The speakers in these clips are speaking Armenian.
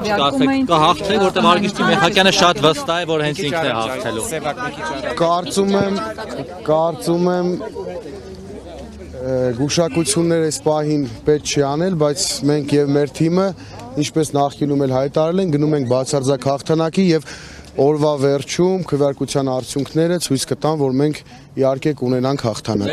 Կհաղթի, որտեղ Վարդգիստի Մեխակյանը շատ վստահ է, որ հենց ինքն է հաղթելու։ Կարծում եմ գուշակություններ այս պահին պետք չի անել, բայց մենք եւ մեր թիմը, ինչպես նախկինում էլ հայտարարել են, գնում ենք բացարձակ հաղթանակի եւ օրվա վերջում քվեարկության արդյունքները ցույց կտան, որ մենք իհարկե կունենանք հաղթանակ։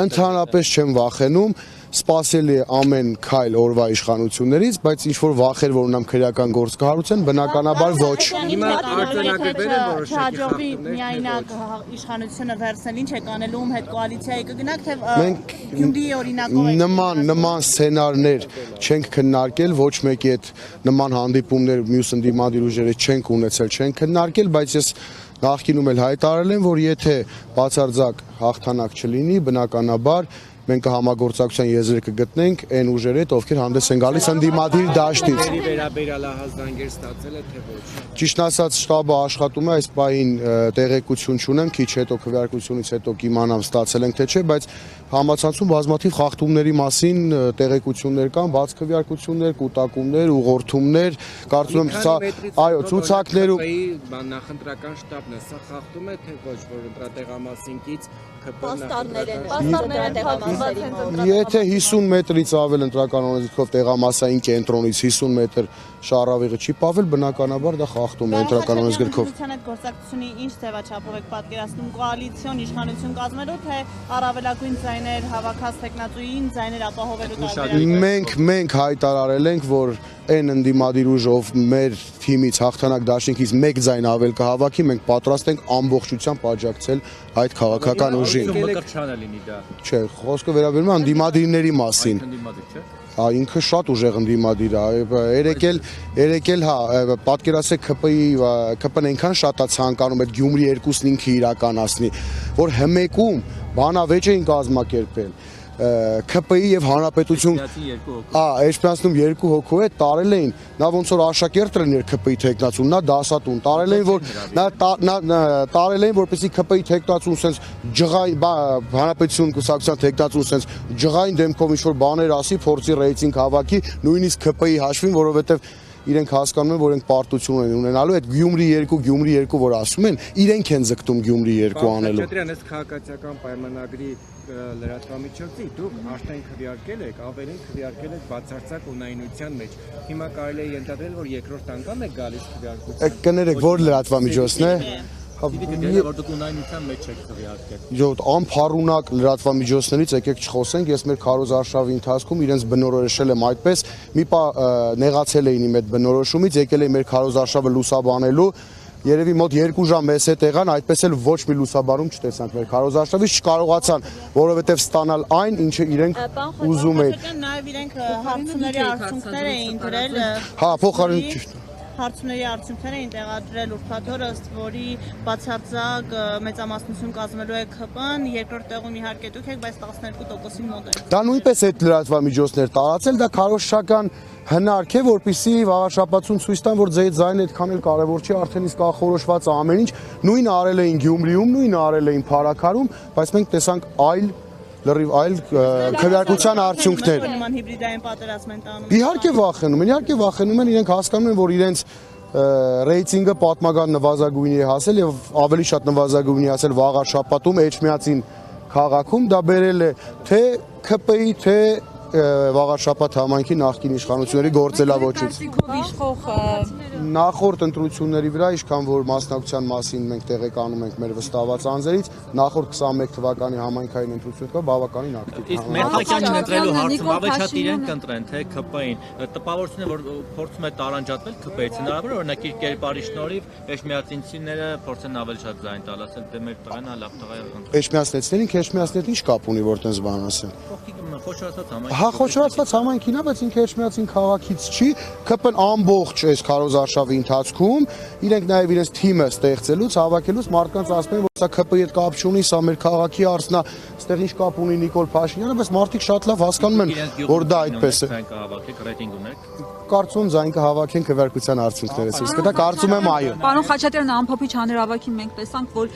Ընդհանրապես չեմ վախենում, սպասելի է ամեն քայլ օրվա իշխանություններից, բայց ինչ որ վախեր, որ ունեմ քրեական գործ կհարուցեն, բնականաբար ոչ։ Հիմա արձանագրվել են որոշակի միայնակ իշխանությունը վերցնել, ինչ եք անելու, ում հետ կոալիցիայի կգնաք, թե Գյումրիի օրինակով եք։ Նման սցենարներ չենք քննարկել, ոչ մեկի հետ նման հանդիպումներ մյուս ընդդիմադիր ուժերի չենք ունեցել, չենք քննարկել, բայց ես նախկինում էլ հայտարարել եմ, որ եթե բացարձակ հաղթանակ չլինի, բնականաբար մենք համագործակցության եզրեր կգտնենք այն ուժերի հետ, ովքեր հանդես են գալիս ընդդիմադիր դաշտից։ Ճիշտն ասած, շտաբը աշխատում է, այս պահին տեղեկություն չունեմ, քիչ հետո քվեարկությունից հետո կիմանամ ստացել ենք թե չէ, բայց համացանցում բազմաթիվ խախտումների մասին տեղեկություններ կան, բաց քվեարկություններ, կուտակումներ, ուղղորդումներ, կարծում եմ սա այո, ցուցակներում նախընտրական շտաբն է, սա խախտում է թե ոչ, որ ընտրատեղամասինքից Եթե 50 մետրից ավել ընտրական օրենսգրքով տեղամասային կենտրոնից 50 մետր շառավիղը չի պավել, բնականաբար դա խախտում է ընտրական օրենսգրքով։ Գործակցությունի ինչ ձևաչափով եք պատկերացնում կոալիցիոն իշխանություն կազմելու, թե առավելագույն ձայներ հավաքած տեխնատուին ձայներ ապահովելու տարբերակով։ Մենք հայտարարել ենք, որ այն ընդդիմադիր ուժը, ով մեր թիմից հաղթանակ դաշինքից մեկ ձայն ավել կհավաքի, մենք պատրաստ ենք ամբողջությամբ աջակցել այդ քաղաքական ուժին։ Չէ, խոսքը վերաբերում է ընդդիմադիրների մասին։ Ինքը շատ ուժեղ ընդդիմադիր է, երեկել հա, պատկերացրեք ԿՊ-ն այնքան շատ է ցանկանում այդ Գյումրի 2-ն ինքը իրականացնի, որ հմեկում բանավեճ էին կազմակերպել։ ԿՊ-ի եւ հանրապետություն էջպյանցնում երկու հոգու է տարել էին, նա ոնց որ աշակերտ լիներ ԿՊ-ի տեխնացուն, նա դասատուն, տարել էին, որ տարել էին, որպեսզի ԿՊ-ի տեխնացուն sense ջղային հանրապետություն կուսակցության տեխնացուն sense ջղային դեմքով ինչ որ բաներ ասի, փորձի ռեյտինգ հավաքի, նույնիսկ ԿՊ-ի հաշվին, որովհետեւ իրենք հասկանում են, որ իրենք պարտություն են ունենալու, այդ Գյումրի 2 որ ասում են, իրենք են ձգտում Գյումրի 2 անելու։ Խաչատրյան, այս քաղաքացիական պայմանագրի լրատվամիջոցի դուք արդեն քվեարկել եք, ավելին քվեարկել եք բացարձակ ունայնության մեջ։ Հիմա կարելի է ենթադրել, որ երկրորդ անգամ եք գալիս քվեարկության։ Կներեք, որ լրատվամիջոցն է։ Որ դուք ունայնության մեջ եք քվեարկել։ Անփառունակ լրատվամիջոցներից եկեք չխոսենք, ես մեր քարոզարշավի ընթացքում իրենց բնորոշել եմ այդպես, մի պա նեղացել էին իմ այդ բնորոշումից, եկել էին մեր քարոզարշավը լուսաբանելու, երևի մոտ 2 ժամ մեզ հետ եղան, այդպես էլ ոչ մի լուսաբանում չտեսանք մեր քարոզարշավից, չկարողացան, որովհետև ստանալ այն, ինչը իրենք ուզում էին։ Նաև իրենք հարցումների արդյունքներ էին դրել։ Հա, փոխարեն Հարցումների արդյունքներ էին տեղադրել ուրբաթ օրը, ըստ որի բացարձակ մեծամասնություն կազմելու է ԿՊ-ն, երկրորդ տեղում իհարկե դուք եք, բայց 12%-ին մոտ եք։ Դա նույնպես այդ լրատվամիջոցներ տարածել, դա քարոզչական հնարք է, որպեսզի վաղաշաբաթուն ցույց տան, որ ձայն այդքան էլ կարևոր չի, արդեն իսկ ախորոշված է ամեն ինչ, նույնը արել էին Գյումրիում, նույնը արել էին Փարաքարում, բայց մենք տեսանք լրիվ այլ քվեարկության արդյունքներ։ Իհարկե վախենում են, իրենք հասկանում են, որ իրենց ռեյտինգը պատմական նվազագույնի է հասել եւ ավելի շատ նվազագույնի հասել վաղաշաբաթում Էջմիածին քաղաքում, դա բերել է թե ԿՊ-ի, թե վաղաշաբաթ համայնքի նախկին իշխանությունների գործելավոճից։ Նախորդ ընտրությունների վրա, ինչքան որ մասնակցության մասին մենք տեղեկանում ենք մեր վստահված անձերից, նախորդ 21 թվականի համայնքային ընտրությունները բավականին ակտիվ։ Իսկ Մեխակյանին ընտրելու հարցում ավելի շատ իրենք կընտրեն, թե ԿՊ-ին։ Տպավորություն է, որ փորձում է տարանջատվել ԿՊ-ից, հնարավոր օրինակ իր կերպարի շնորհիվ էջմիածինցիները փորձեն ավելի շատ ձայն տալ, ասել դե մեր տղան հա լավ տղա է։ Էջմիածնետին ինչ կապ ունի, որ տենց բան ասեն։ Խոշորացած համայնք։ Հա, խոշորացված համայնքին է, բայց ինքը Էջմիածին քաղաքից չի, ԿՊ-ն ամբողջ այս քարոզարշավի ընթացքում իրենք նաև իրենց թիմը ստեղծելուց, հավաքելուց մարդկանց ասում են, որ սա ԿՊ-ի հետ կապ չունի, սա մեր քաղաքի հարցն է, այստեղ ինչ կապ ունի Նիկոլ Փաշինյանը, բայց մարդիկ շատ լավ հասկանում են, որ դա այդպես է։ Հավաքեք, ռեյտինգ ունեք։ Կարծում ձայն կհավաքեն քվեարկության արդյունքները, ցույց կտա, կարծում եմ այո։ Պարոն Խաչատրյան, ամփոփիչ հանրահավաքին մենք տեսանք, որ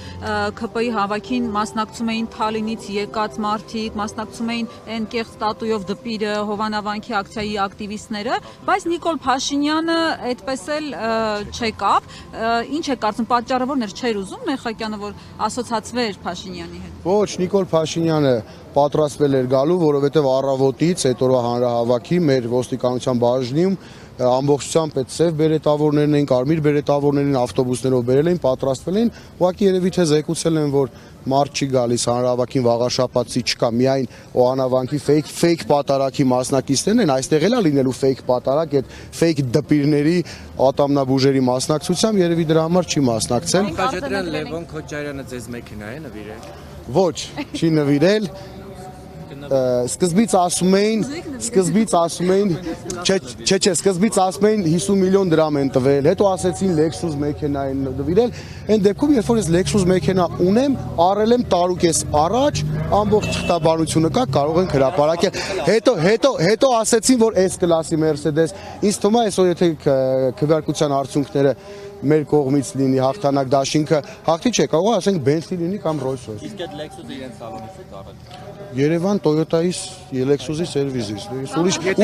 ԿՊ-ի հավաքին մասնակցում էին Թալինից եկած մարդիկ, մասնակցում էին այն կեղծ տատույով դպիրը, Հովանավանքի ակցիայի ակտիվիստները, բայց Նիկոլ Փաշինյանը այդպես էլ չեկավ։ Ինչ է կարծում, պատճառը որն էր, չէր ուզում Մեխակյանը, որ ասոցացվեր Փաշինյանի հետ։ Ոչ, Նիկոլ Փաշինյանը պատրաստվել էր գալու, որովհետև առավոտից հետօրվա հանրահավաքի մեր ոստիկանության բաժնում ամբողջությամբ այդ սև բերետավորներն էին, կարմիր բերետավորներին ավտոբուսներով բերել էին, պատրաստվել էին, ուղղակի երևի թե զեկուցել են, որ մարդ չի գալիս հանրահավաքին վաղաշաբաթի չկա, միայն Օհանավանքի ֆեյք պատարակի մասնակիցներն են, այստեղ էլ է լինելու ֆեյք պատարակ, այդ ֆեյք դպիրների ատամնաբուժերի մասնակցությամբ երևի դրա համար չի մասնակցել։ Խաչատրյան Լևոն Քոչարյանը ձեզ մեքենա է նվիրել։ Ոչ, չի նվիրել։ Սկզբից ասում էին, սկզբից ասում էին 50 միլիոն դրամ են տվել, հետո ասեցին Lexus մեքենա են նվիրել, այն դեպքում երբ որ ես Lexus մեքենա ունեմ, առել եմ տարուկես առաջ, ամբողջ թղթաբանությունը կա, կարող ենք հրապարակել, հետո ասեցին, որ S-կլասի Mercedes, ինձ թվում է այսօր եթե քվեարկության արդյունքները մեր կողմից լինի հաղթանակ դաշինքը, հաղթի չէ, կարող է ասենք Bentley լինի կամ Rolls-Royce։ Իսկ այդ Lexus-ը իրենց սալոնից է տարել։ Երևան Toyota-ից Lexus-ի սերվիզից։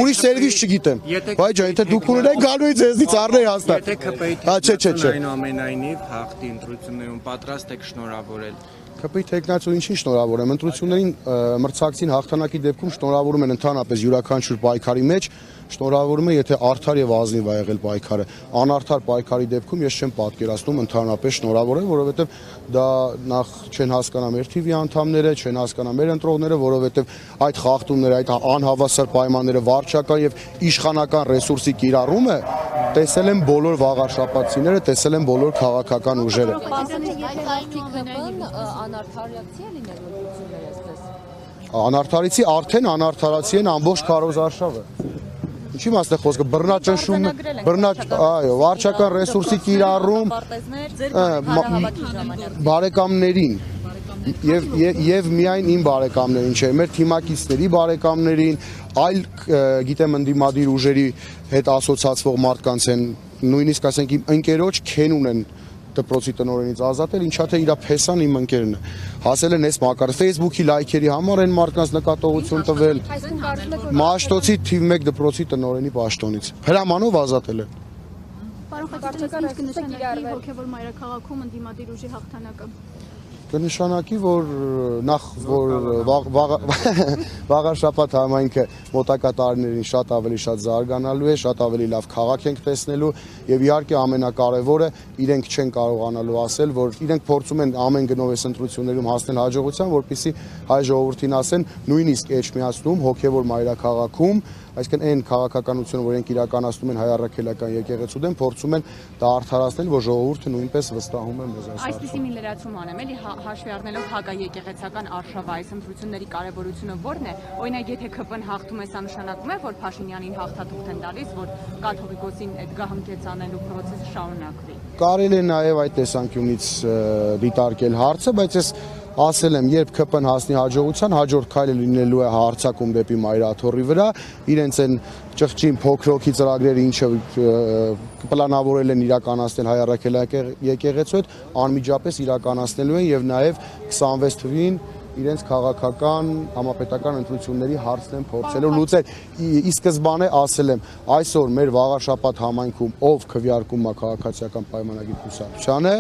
Ուրիշ սերվիս չգիտեմ։ Բայց եթե դուք ունեք գալու եք ձեզնից առնել հաստատ։ Եթե ԿՊ-ի այնուամենայնիվ հաղթի ընտրություններում պատրաստ եք շնորհավորել։ ԿՊ-ի տեխնացու ինչին շնորհավորեմ, ընտրություններին մրցակցին հաղթանակի դեպքում շնորհավորում են ընդհանրապես յուրաքանչյուր պայքարի մեջ, շնորհավորում է, եթե արդար եւ ազնիվ է եղել պայքարը։ Անարդար պայքարի դեպքում ես չեմ պատկերացնում ընդհանրապես շնորհավորել, որովհետեւ դա նախ չեն հասկանա մեր TV անդամները, չեն հասկանա մեր ընտրողները, որովհետեւ այդ խախտումները, այդ անհավասար պայմանները, վարչական եւ իշխանական ռեսուրսի կիրառումը տեսել են բոլոր վաղարշապատցիները, տեսել են բոլոր քաղաքական ուժերը։ Անարդար ռեակցիա լինելու ընտրություններ այսպես։ Անարդարիցի արդեն անարդարացի են ամբողջ քարոզարշավը։ Ինչի՞ մասն է խոսքը, բռնաճնշում, այո, վարչական ռեսուրսի կիրառում բարեկամներին եւ միայն իմ բարեկամներին չէ, մեր թիմակիցների բարեկամներին, այլ գիտեմ ընդդիմադիր ուժերի հետ ասոցացվող մարդկանց են, նույնիսկ ասենք իմ ընկերոջ Քենուն են դպրոցի տնօրենից ազատել, ինչա թե իրա փեսան իմ ընկերն է։ Հասել են այս մակարդակը, Facebook-ի լայքերի համար են մարդկանց նկատողություն տվել։ Մաշտոցի թիվ 1 դպրոցի տնօրենի պաշտոնից։ Հրամանով ազատել են։ Պարոն Խաչատրյան, ինչ կնշանակի հոգևոր մայրաքաղաքում ընդդիմադիր ուժի հաղթանակը։ Կնշանակի, որ նախ որ վաղարշաբաթ համայնքը մոտակա տարիներին շատ ավելի զարգանալու է, շատ ավելի լավ քաղաք ենք տեսնելու եւ իհարկե ամենակարևորը իրենք չեն կարողանալու ասել, որ իրենք փորձում են ամեն գնով այս ընտրություններում հասնել հաջողության, որպեսզի հայ ժողովրդին ասեն նույնիսկ Էջմիածնում հոգևոր մայրաքաղաքում, այսինքն այն քաղաքականությունը, որ իրենք իրականացնում են հայ առաքելական եկեղեցու դեմ, փորձում են դա արդարացնել, որ ժողովուրդը նույնպես վստահում է մեզ այս հարցում։ Այսպեսի մի լրացում անեմ, էլի հաշվի առնելով հակաեկեղեցական արշավը այս ընտրությունների կարևորությունը ո՞րն է։ Օրինակ, եթե ԿՊ-ն հաղթում է, սա նշանակում է, որ Փաշինյանին հաղթաթուղթ են տալիս, որ կաթողիկոսին այդ գահընկեցանելու process-ը շարունակվի։ Կարելի է նաև այդ տեսանկյունից դիտարկել հարցը, բայց ես ասել եմ, երբ ԿՊ-ն հասնի հաջողության, հաջորդ քայլը լինելու է հարձակում դեպի Մայրաթորի վրա, իրենց են ճղճին փոքրոքի ծրագրերը, ինչը պլանավորել են իրականացնել հայ առաքելական եկեղեցու հետ, անմիջապես իրականացնելու են եւ նաեւ 26 թվին իրենց քաղաքական համապետական ընտրությունների հարցն են փորձելու լուծել։ Ի սկզբանե ասել եմ, այսօր մեր վաղարշաբաթ համայնքում ով քվեարկում է քաղաքացիական պայմանագիր կուսակցությանը,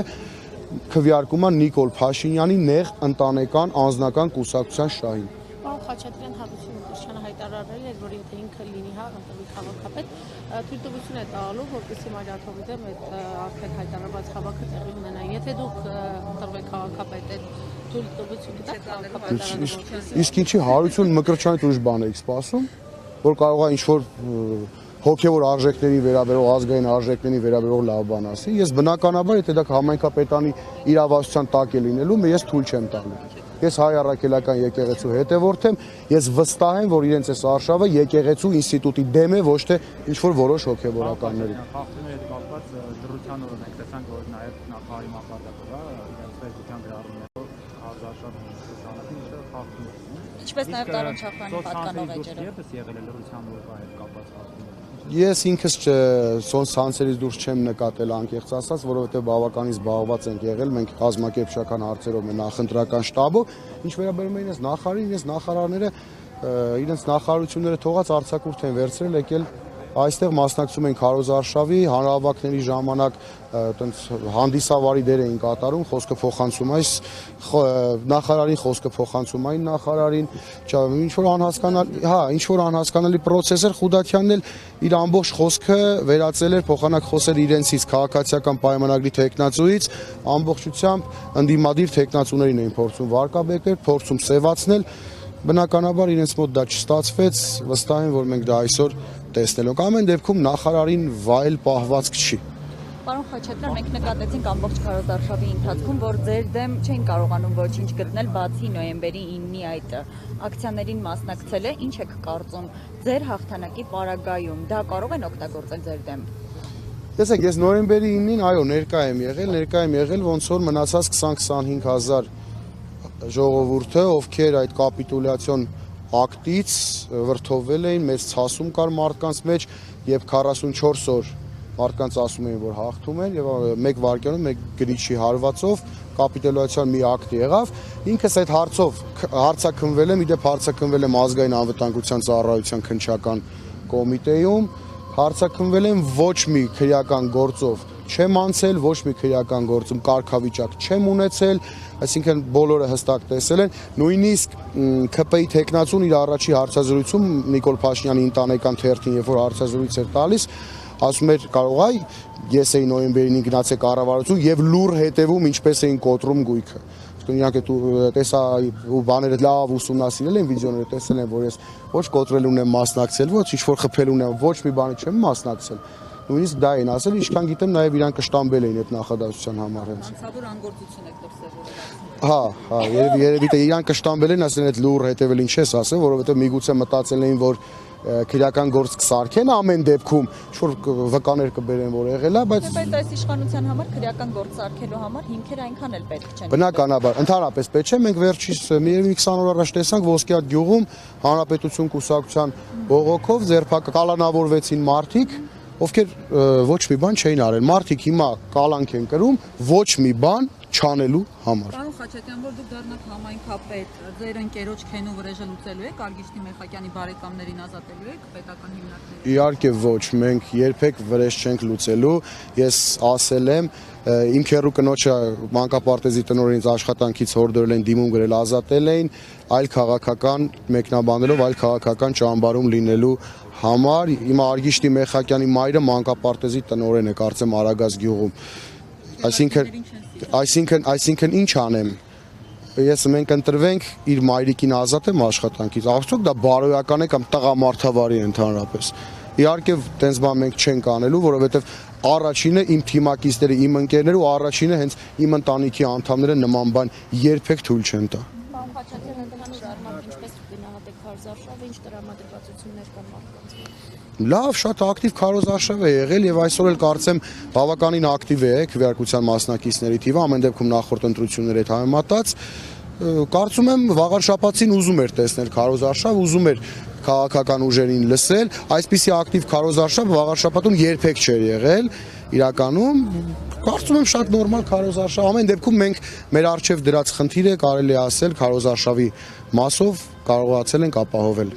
քվեարկում է Նիկոլ Փաշինյանի նեղ ընտանեկան անձնական կուսակցության շահին։ Պարոն Խաչատրյան Հակոբյանը Քրիստիանը հայտարարել էր, որ եթե ինքը լինի ընտրվի քաղաքապետ, թույլտվություն է տալու, որպեսզի Մայրաթորի դեմ այդ արդեն հայտարարված հավաքը տեղի ունենա։ Եթե դուք ընտրվեք քաղաքապետ, թույլտվություն կտաք քաղաքապետարանը։ Իսկ ինչի հարություն Մկրտչյանից ուրիշ բան եք սպասում, որ կարող է ինչ-որ հոգևոր արժեքների վերաբերող, ազգային արժեքների վերաբերող լավ բան ասի։ Ես բնականաբար, եթե դա համայնքապետանի իրավասության տակ է լինելու, ես թույլ չեմ տալու։ Ես հայ առաքելական եկեղեցու հետևորդ եմ, ես վստահ եմ, որ իրենց այս արշավը եկեղեցու ինստիտուտի դեմ է, ոչ թե ինչ-որ որոշ հոգևորականների։ Խախտումների հետ կապված դրության օրը մենք տեսանք, որ նաև նախարարի մակարդակով իրենց Facebook-յան գրառումները Ինչպես նաև Տարոն Չախյանի պատկանող էջերը։ Ես ինքս ցանցերից դուրս չեմ նկատել անկեղծ ասած, որովհետև բավականին զբաղված ենք եղել, մենք կազմակերպչական հարցերով մեր նախընտրական շտաբով, ինչ վերաբերում է իրենց նախարարին, իրենց նախարարները իրենց նախարարությունները թողած արձակուրդ են վերցրել, եկել այստեղ մասնակցում են քարոզարշավի հանրահավաքների ժամանակ տենց հանդիսավարի դեր էին կատարում, խոսքը փոխանցում այս նախարարին, խոսքը փոխանցում այն նախարարին, ինչ որ անհասկանալի process էր, Խուդատյանն էլ իր ամբողջ խոսքը վերածել էր փոխանակ խոսել իրենցից քաղաքացիական պայմանագրի տեխնացուից, ամբողջությամբ ընդդիմադիր տեխնացուներին էին փորձում վարկաբեկել, փորձում սևացնել, բնականաբար իրենց մոտ դա չստացվեց, վստահ եմ, որ մենք դա այսօր տեսնելով ամեն դեպքում նախարարին վայել պահվածք չի։ Պարոն Խաչատրյան, մենք նկատեցինք ամբողջ քարոզարշավի ընթացքում, որ ձեր դեմ չէին կարողանում ոչինչ գտնել, բացի նոյեմբերի 9-ի այդ ակցիաներին մասնակցել է, ինչ եք կարծում ձեր հաղթանակի պարագայում, դա կարող են օգտագործել ձեր դեմ։ Տեսեք, ես նոյեմբերի 9-ին այո ներկա եմ եղել, ոնց որ մնացած 20-25 հազար ժողովուրդը, ովքեր այդ կապիտուլյացիոն ակտից վրդովվել էին, մեծ ցասում կար մարդկանց մեջ, եւ 44 օր մարդկանց ասում էին, որ հաղթում են եւ 1 վայրկյանում 1 գրիչի հարվածով կապիտուլյացիան մի ակտ եղավ։ Ինքս այդ հարցով հարցաքննվել եմ, իդեպ հարցաքննվել եմ ազգային անվտանգության ծառայության քննչական կոմիտեում, հարցաքննվել եմ ոչ մի քրեական գործով չեմ անցել, ոչ մի քրեական գործում կարգավիճակ չեմ ունեցել, այսինքն բոլորը հստակ տեսել են, նույնիսկ ԿՊ-ի տեխնացուն իր առաջի հարցազրույցում Նիկոլ Փաշինյանի ընտանեկան թերթին, երբ որ հարցազրույց էր տալիս, ասում էր կարող այ ես էի նոյեմբերին գնացել կառավարություն եւ լուր հետևում ինչպես էին կոտրում գույքը։ Իրանք տեսա ու բաները լավ ուսումնասիրել են, վիդեոները տեսել են, որ ես ոչ կոտրելուն եմ մասնակցել, ոչ ինչ որ խփելուն եմ, ոչ մի բանի չեմ մասնակցել։ Նույնիսկ դա էին ասել, ինչքան գիտեմ, նաև իրանք կշտամբել էին այդ նախադասության համար հենց։ Անցավոր անգործություն եք դրսևորել։ Հա, երևի թե իրանք կշտամբել են, ասել են այդ լուր հետևել ինչ ես ասել, որովհետև միգուցե մտածել էին, որ քրեական գործ կսարքեն ամեն դեպքում, ինչ-որ վկաներ կբերեն, որ եղել է, բայց այս իշխանության համար քրեական գործ սարքելու համար հիմքեր այնքան էլ պետք չեն։ Բնականաբար, ընդհանրապես պետք չէ, մենք վերջից մի 20 օր առաջ տեսանք Ոսկեհատ գյուղում Հանրապետություն կուսակցության բողոքով կալանավորվեցին մարդիկ, ովքեր ոչ մի բան չէին արել։ Մարդիկ հիմա կալանք են կրում ոչ մի բան չանելու համար։ Պարոն Խաչատրյան, որ դուք դառնաք համայնքապետ, ձեր ընկերոջ Քենու վրեժը լուծելու եք, Արգիշտի Մեխակյանի բարեկամներին ազատելու եք պետական հիմնարկներից։ Իհարկե ոչ, մենք երբեք վրեժ չենք լուծելու։ Ես ասել եմ, իմ քեռու կնոջը մանկապարտեզի տնօրենից աշխատանքից հորդորել են դիմում գրել ազատել էին, այլ քաղաքական մեկնաբանելով, այլ քաղաքական ճամբարում լինելու համար։ Հիմա Արգիշտի Մեխակյանի մայրը մանկապարտեզի տնօրեն է, կարծեմ Արագած գյուղում։ Այսինքն ինչ անեմ։ Մենք ընտրվենք իր մայրիկին ազատեմ աշխատանքից։ Արդյոք դա բարոյական է կամ տղամարդավարի ընդհանրապես։ Իհարկե, տենց բան մենք չենք անելու, որովհետև առաջինը իմ թիմակիցները, իմ ընկերները ու առաջինը հենց իմ ընտանիքի անդամները նման բան երբեք թույլ չեն տա։ Պարոն Խաչատրյան, ընդհանուր առմամբ ինչպես գնահատեք քարոզարշավը, ինչ տրամադրվածություններ կան մարդկանց։ Լավ, շատ ակտիվ քարոզարշավ է եղել եւ այսօր էլ կարծեմ բավականին ակտիվ է քվեարկության մասնակիցների թիվը, ամեն դեպքում նախորդ ընտրությունների հետ համեմատած, կարծում եմ վաղար շաբաթին ուզում էր տեսնել քարոզարշավ, ուզում էր քաղաքական ուժերին լսել, այսպիսի ակտիվ քարոզարշավ վաղար շաբաթում երբեք չէր եղել, իրականում կարծում եմ շատ նորմալ քարոզարշավ, ամեն դեպքում մենք մեր արժեվ դրած խնդիրը կարելի է ասել քարոզարշավի մասով կարողացել ենք ապահովել։